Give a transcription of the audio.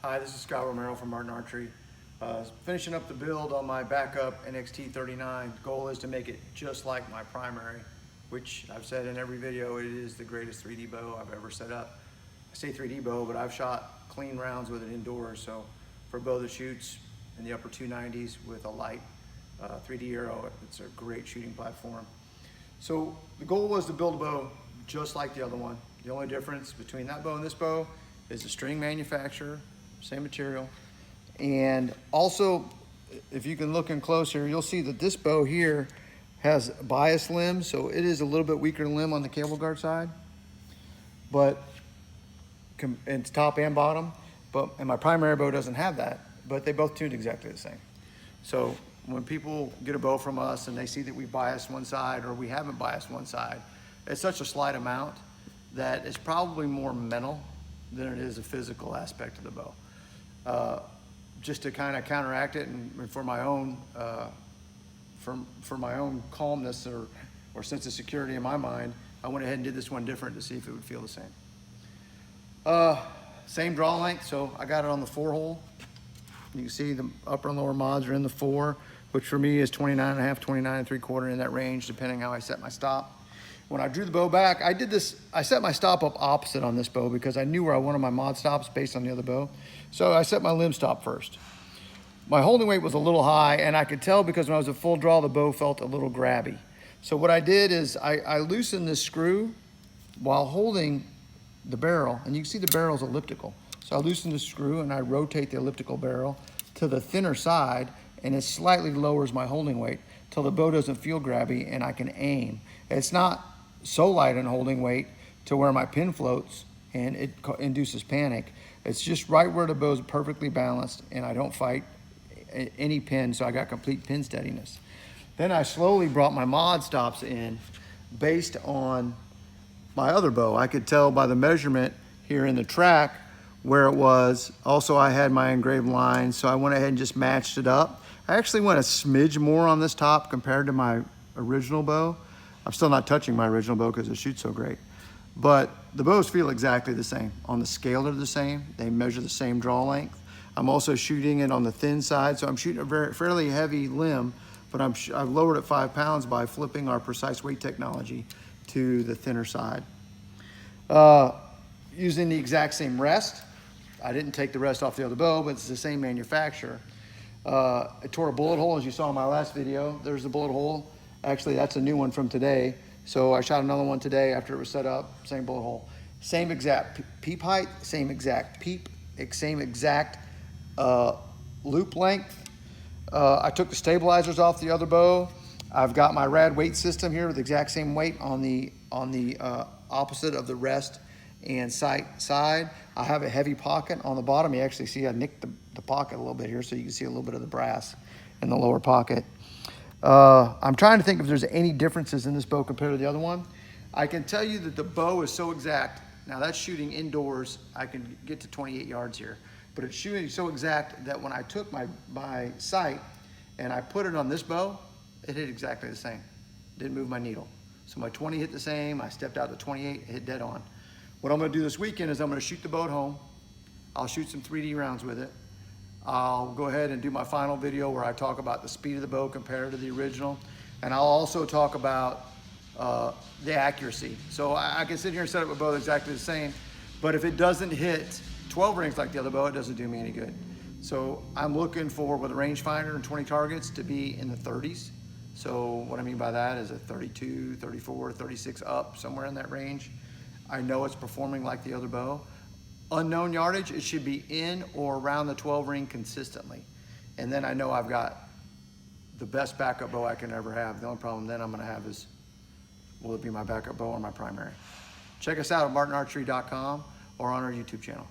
Hi, this is Scott Romero from Martin Archery. Finishing up the build on my backup NXT 39. Goal is to make it just like my primary, which I've said in every video, it is the greatest 3D bow I've ever set up. I say 3D bow, but I've shot clean rounds with it indoors. So for a bow that shoots in the upper 290s with a light 3D arrow, it's a great shooting platform. So the goal was to build a bow just like the other one. The only difference between that bow and this bow is the string manufacturer, same material. And also, if you can look in closer, you'll see that this bow here has bias limbs, so it is a little bit weaker limb on the cable guard side, but it's top and bottom. And my primary bow doesn't have that, but they both tuned exactly the same. So when people get a bow from us and they see that we biased one side or we haven't biased one side, it's such a slight amount that it's probably more mental than it is a physical aspect of the bow. Just to kind of counteract it and for my own calmness or sense of security in my mind, I went ahead and did this one different to see if it would feel the same. Same draw length, so I got it on the 4-hole. You can see the upper and lower mods are in the 4, which for me is 29.5, 29.75 in that range, depending how I set my stop. When I drew the bow back, I set my stop up opposite on this bow because I knew where I wanted my mod stops based on the other bow. So I set my limb stop first. My holding weight was a little high, and I could tell because when I was at full draw, the bow felt a little grabby. So what I did is I loosened this screw while holding the barrel, and you can see the barrel is elliptical. So I loosen the screw and I rotate the elliptical barrel to the thinner side, and it slightly lowers my holding weight till the bow doesn't feel grabby and I can aim. It's not so light in holding weight to where my pin floats and it induces panic. It's just right where the bow's perfectly balanced and I don't fight any pin, so I got complete pin steadiness. Then I slowly brought my mod stops in based on my other bow. I could tell by the measurement here in the track where it was. Also, I had my engraved lines, so I went ahead and just matched it up. I actually went a smidge more on this top compared to my original bow. I'm still not touching my original bow because it shoots so great. But the bows feel exactly the same. On the scale, they're the same. They measure the same draw length. I'm also shooting it on the thin side, so I'm shooting a fairly heavy limb, but I've lowered it 5 pounds by flipping our precise weight technology to the thinner side. Using the exact same rest. I didn't take the rest off the other bow, but it's the same manufacturer. I tore a bullet hole, as you saw in my last video. There's the bullet hole. Actually, that's a new one from today. So I shot another one today after it was set up, same bullet hole. Same exact peep height, same exact peep, same exact loop length. I took the stabilizers off the other bow. I've got my rad weight system here with the exact same weight on the opposite of the rest and sight side. I have a heavy pocket on the bottom. You actually see I nicked the pocket a little bit here, so you can see a little bit of the brass in the lower pocket. I'm trying to think if there's any differences in this bow compared to the other one. I can tell you that the bow is so exact. Now that's shooting indoors. I can get to 28 yards here, but it's shooting so exact that when I took my sight and I put it on this bow, it hit exactly the same. Didn't move my needle. So my 20 hit the same. I stepped out to 28, it hit dead on. What I'm gonna do this weekend is I'm gonna shoot the bow at home. I'll shoot some 3D rounds with it. I'll go ahead and do my final video where I talk about the speed of the bow compared to the original. And I'll also talk about the accuracy. So I can sit here and set up a bow exactly the same, but if it doesn't hit 12 rings like the other bow, it doesn't do me any good. So I'm looking for, with a rangefinder and 20 targets, to be in the 30s. So what I mean by that is a 32, 34, 36 up, somewhere in that range. I know it's performing like the other bow. Unknown yardage, it should be in or around the 12 ring consistently. And then I know I've got the best backup bow I can ever have. The only problem then I'm gonna have is, will it be my backup bow or my primary? Check us out at martinarchery.com or on our YouTube channel.